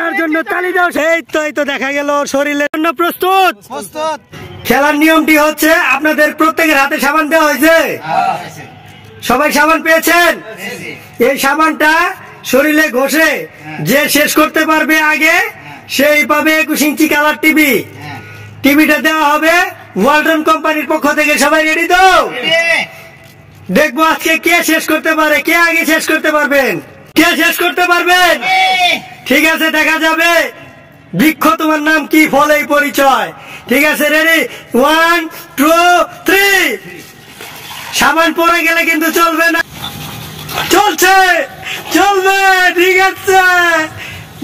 খেলার জন্য তালি দাও। এই তো দেখা গেল শরীরের জন্য প্রস্তুত। খেলার নিয়মটি হচ্ছে আপনাদের প্রত্যেকের হাতে সাবান দেওয়া হয়েছে। সবাই সাবান পেয়েছেন? এই সাবানটা শরীরে ঘষে যে শেষ করতে পারবে আগে সেই পাবে 21 ইঞ্চি কালার টিভি। টিভিটা দেওয়া হবে ওয়ালটন কোম্পানির পক্ষ থেকে। সবাই রেডি তো? দেখবো আজকে কে শেষ করতে পারে, কে আগে শেষ করতে পারবেন, কে শেষ করতে পারবেন। ঠিক আছে, দেখা যাবে। বৃক্ষ তোমার নাম কি, ফলেই পরিচয়। ঠিক আছে, রেডি, 1 2 3। সাবান পরে গেলে কিন্তু চলবে না। চলছে, চলবে। ঠিক আছে,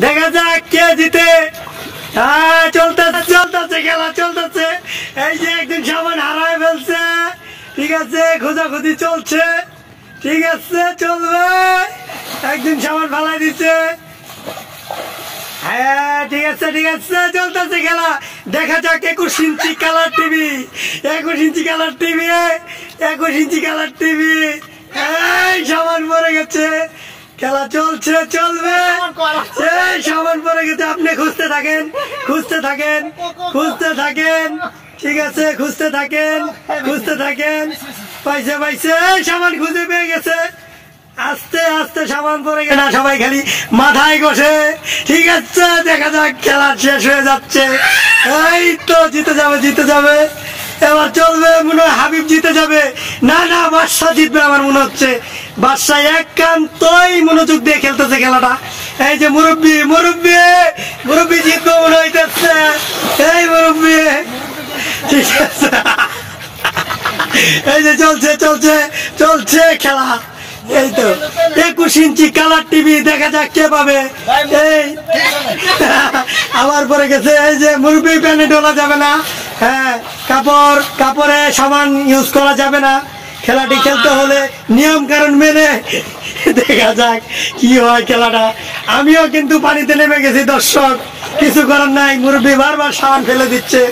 দেখা যাক কে জিতে। চলতেছে খেলা, চলতেছে। এই যে একদিন সাবান হারায় ফেলছে। ঠিক আছে, খোঁজাখুঁজি চলছে। ঠিক আছে, চলবে। একদিন সাবান ফালাই দিচ্ছে। হ্যাঁ, ঠিক আছে, ঠিক আছে, চলতেছে খেলা। দেখা যাক 21 ইঞ্চি কালার টিভি, 21 ইঞ্চি কালার টিভি, 21 ইঞ্চি কালার টিভি। এই সাবান পড়ে গেছে, খেলা চলছে, চলবে। এই সাবান পড়ে গেছে। আপনি খুঁজতে থাকেন, খুঁজতে থাকেন, খুঁজতে থাকেন। ঠিক আছে, খুঁজতে থাকেন, খুঁজতে থাকেন। পাইছে, পাইছে। এই সাবান খুঁজে পেয়ে গেছে। আস্তে আস্তে সাবান পরে গেছে না, সবাই খালি মাথায় ঘষে। ঠিক আছে, দেখা যাক, খেলা শেষ হয়ে যাচ্ছে। এই তো জিতে যাবে, জিতে যাবে। এবার চলবে, মনে হয় হাবিব জিতে যাবে। না না, বাদশা জিতবে আমার মনে হচ্ছে। বাদশা একান্তই মনোযোগ দিয়ে খেলতেছে খেলাটা। এই যে মুরব্বী, মুরব্বী, মুরব্বী জিতবে মনে হইতেছে। এই মুরব্বী, ঠিক আছে। এই যে চলছে, চলছে, চলছে খেলা। এই তো 21 ইঞ্চি কালার টিভি। দেখা যাক কে পাবে। এই আবার পরে গেছে। এই যে মুরব্বী, প্যানে ঢোলা যাবে না। হ্যাঁ, কাপড়ে সাবান ইউজ করা যাবে না। খেলাটি খেলতে হলে নিয়ম কারণ মেনে। দেখা যাক কি হয় খেলাটা। আমিও কিন্তু পানিতে নেমে গেছি দর্শক, কিছু করার নাই। মুরব্বী বারবার সাবান ফেলে দিচ্ছে।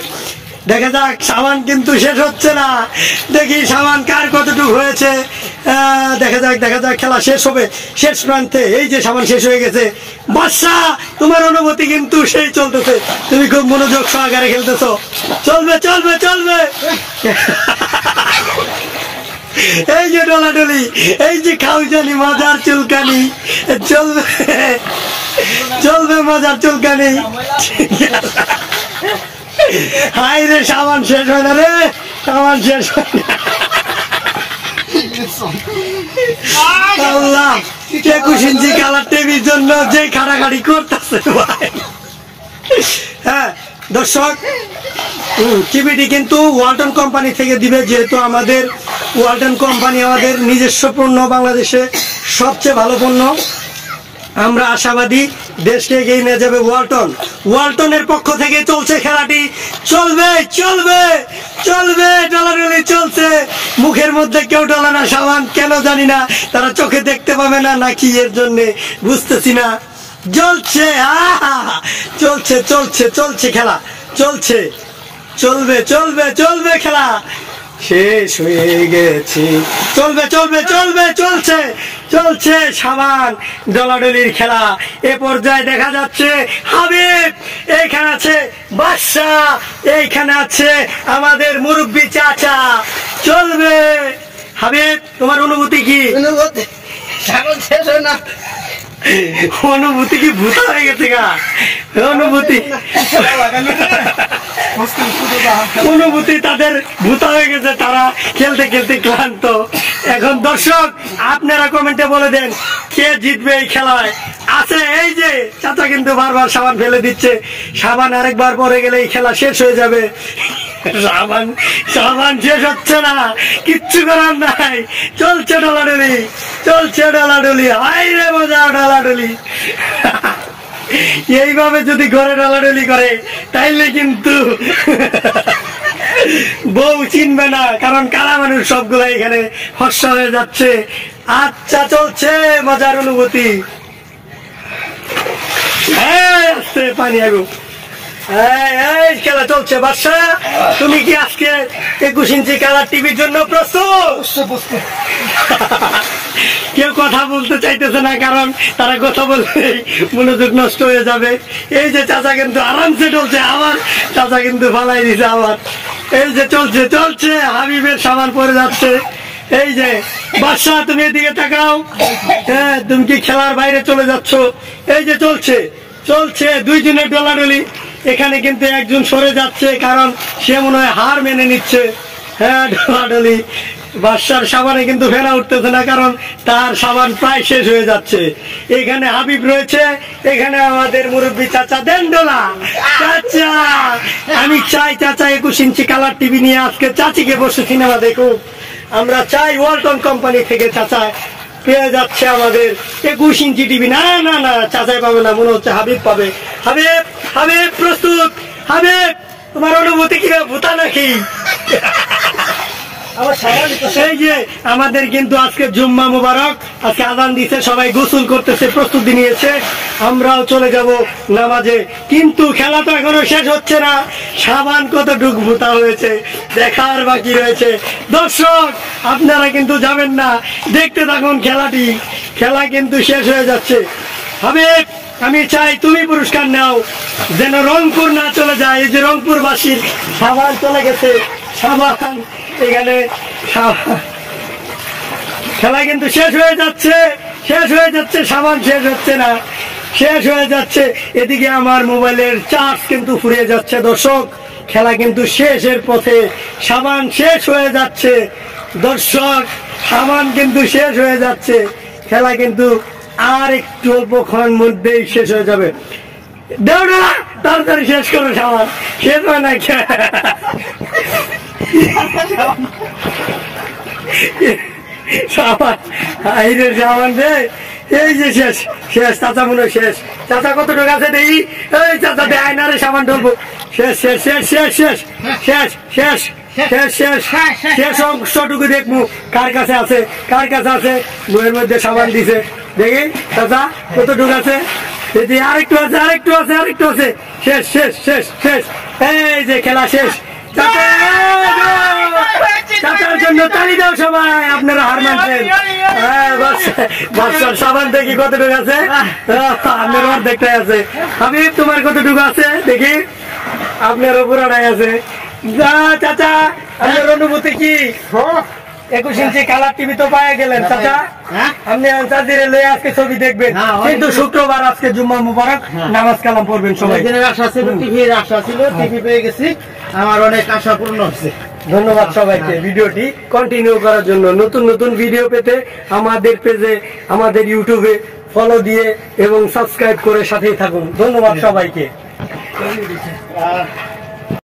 দেখা যাক, সাবান কিন্তু শেষ হচ্ছে না। দেখি সাবান কার কতটুকু হয়েছে। দেখা যাক, দেখা যাক, খেলা শেষ হবে শেষ প্রান্তে। এই যে সাবান শেষ হয়ে গেছে। বাদশা, তোমার অনুভূতি কিন্তু সেই চলতেছে। তুমি খুব মনোযোগ সহকারে খেলতেছো। চলবে, চলবে, চলবে। এই যে ডলাডলি, এই যে খাউজানি, মজার চুলকানি। চলবে, চলবে, মজার চুলকানি। হাই রে, সাবান শেষ হয় না রে, সাবান শেষ হয় না। আল্লাহ, 21 ইঞ্চি কালার টিভির জন্য যে খাটাখাটি করতেছে ভাই। হ্যাঁ দর্শক, টিভিটি কিন্তু ওয়ালটন কোম্পানি থেকে দিবে। যেহেতু আমাদের ওয়ালটন কোম্পানি আমাদের নিজস্ব পণ্য, বাংলাদেশে সবচেয়ে ভালো পণ্য। আমরা আশাবাদী দেশকে এগিয়ে নিয়ে যাবে ওয়ালটন। ওয়ালটনের পক্ষ থেকে চলছে খেলাটি। চলবে, চলবে, চলবে। ডলাডলি চলছে। মুখের মধ্যে কেউ ডলা না সাবান, কেন জানি না। তারা চোখে দেখতে পাবে না নাকি, এর জন্য বুঝতেছি না। চলছে, চলছে, চলছে, চলছে খেলা, চলছে। চলবে, চলবে, চলবে খেলা। শেষ হয়ে গেছে। চলবে, চলবে, চলবে, চলছে, চলছে। সাবান ডলাডলির খেলা। এ পর্যায়ে দেখা যাচ্ছে হাবিব, এইখানে আছে বাদশা, এইখানে আছে আমাদের মুরব্বী চাচা। চলবে। হাবিব, তোমার অনুভূতি কি? অনুভূতি কি ভূতা হয়ে গেছে গা? অনুভূতি, অনুভূতি তাদের ভূতা হয়ে গেছে। তারা খেলতে খেলতে ক্লান্ত। এখন দর্শক, আপনারা কমেন্টে বলে দেন কে জিতবে এই খেলায়। আছে এই যে চাচা কিন্তু বারবার সাবান ফেলে দিচ্ছে। সাবান আরেকবার পরে গেলে এই খেলা শেষ হয়ে যাবে। সাবান, সাবান শেষ হচ্ছে না, কিচ্ছু করার নাই। চলছে ডলাডলি, চলছে ডলাডলি। হাই রে মজা ডলাডলি। এইভাবে যদি ঘরে ডলাডলি করে তাইলে কিন্তু বউ চিনবে না, কারণ কারা মানুষ সবগুলো এখানে ফর্সা হয়ে যাচ্ছে। আচ্ছা, চলছে মজার অনুভূতি। হ্যাঁ, পানি আগু। এই খেলা চলছে বাদশা, তুমি কি আজকে 21 ইঞ্চি কালার টিভির জন্য প্রস্তুত? কেউ কথা বলতে চাইতেছে না, কারণ তারা কথা বললে মনোযোগ নষ্ট হয়ে যাবে। এই যে চাচা কিন্তু আরামসে চলছে, আমার চাচা কিন্তু ফালাই দিছে আবার। এই যে চলছে চলছে, হাবিবের সামান পরে যাচ্ছে। এই যে বাদশা, তুমি এদিকে তাকাও। হ্যাঁ, তুমি কি খেলার বাইরে চলে যাচ্ছ? এই যে চলছে চলছে, দুইজনের ডলাডলি। এখানে কিন্তু একজন সরে যাচ্ছে, কারণ সে মনে হয় হার মেনে নিচ্ছে। হ্যাঁ, ডলাডলি। বাদশার সাবানে কিন্তু ফেরা উঠতেছে না, কারণ তার সাবান প্রায় শেষ হয়ে যাচ্ছে। এখানে হাবিব রয়েছে, এখানে আমাদের মুরব্বী চাচা দেন ডোলা। চাচা, আমি চাই চাচা 21 ইঞ্চি কালার টিভি নিয়ে আজকে চাচিকে বসে সিনেমা দেখুক। আমরা চাই ওয়ালটন কোম্পানি থেকে চাচা পেয়ে যাচ্ছে আমাদের 21 ইঞ্চি টিভি। না না না, চাচাই পাবে না, মনে হচ্ছে হাবিব পাবে। হাবিব, হাবিব প্রস্তুত? হাবিব, তোমার অনুভূতি কি, ভূতা নাকি? এই যে আমাদের কিন্তু আজকে জুম্মা মুবারক, আজকে আযান দিছে, সবাই গোসল করতেছে, প্রস্তুতি নিয়েছে। আমরাও চলে যাব নামাজে, কিন্তু খেলা তো এখনো শেষ হচ্ছে না। সাবান কতটুকু ভূতা হয়েছে দেখার বাকি রয়েছে। দর্শক, আপনারা কিন্তু যাবেন না, দেখতে থাকুন খেলাটি। খেলা কিন্তু শেষ হয়ে যাচ্ছে। হাবিব, আমি চাই তুমি পুরস্কার নাও, যেন রংপুর না চলে যায়। এই যে রংপুরবাসীর সাবান চলে গেছে, সাবান এখানে। খেলা কিন্তু শেষ হয়ে যাচ্ছে, শেষ হয়ে যাচ্ছে, সাবান শেষ হচ্ছে না, শেষ হয়ে যাচ্ছে। এদিকে আমার মোবাইলের চার্জ কিন্তু ফুরিয়ে যাচ্ছে। দর্শক, খেলা কিন্তু শেষের পথে, সাবান শেষ হয়ে যাচ্ছে। দর্শক, সাবান কিন্তু শেষ হয়ে যাচ্ছে। খেলা কিন্তু আর একটু অল্পক্ষণ মধ্যেই শেষ হয়ে যাবে। দেওয়া তাড়াতাড়ি শেষ করো, সাবান শেষ হয় না। সাবান, আইরে সাবান রে, এই যে শেষ শেষ। চাচা মনে শেষ। চাচা কতটুকু আছে দেখি? এই চাচা দে আয়নারে সাবান ঢলবো। শেষ শেষ শেষ শেষ শেষ শেষ শেষ শেষ শেষ শেষ অংশটুকু দেখবো কার কাছে আছে, কার কাছে আছে। বইয়ের মধ্যে সাবান দিছে, দেখি চাচা কতটুকু আছে। যদি আরেকটু আছে, আরেকটু আছে, আরেকটু আছে। শেষ শেষ শেষ শেষ। এই যে খেলা শেষ। চাচার জন্য তালি দাও সবাই, আপনারা হার মানছেন। বাদশার সাবান দেখি কতটুকু আছে। আপনার অর্ধেকটাই আছে। হাবিব, তোমার কতটুকু আছে দেখি? আপনার পুরাটাই আছে। চাচা, আপনার অনুভূতি কি? 21 ইঞ্চি কালার টিভি তো পায়ে গেলেন চাচা। আপনি চাচিরে লয়ে আজকে ছবি দেখবেন, কিন্তু শুক্রবার আজকে জুম্মা মুবারক, নামাজ কালাম পড়বেন সবাই। আশা ছিল, টিভির আশা ছিল, টিভি পেয়ে গেছি, আমার অনেক আশা পূর্ণ হচ্ছে। ধন্যবাদ সবাইকে ভিডিওটি কন্টিনিউ করার জন্য। নতুন নতুন ভিডিও পেতে আমাদের পেজে, আমাদের ইউটিউবে ফলো দিয়ে এবং সাবস্ক্রাইব করে সাথেই থাকুন। ধন্যবাদ সবাইকে।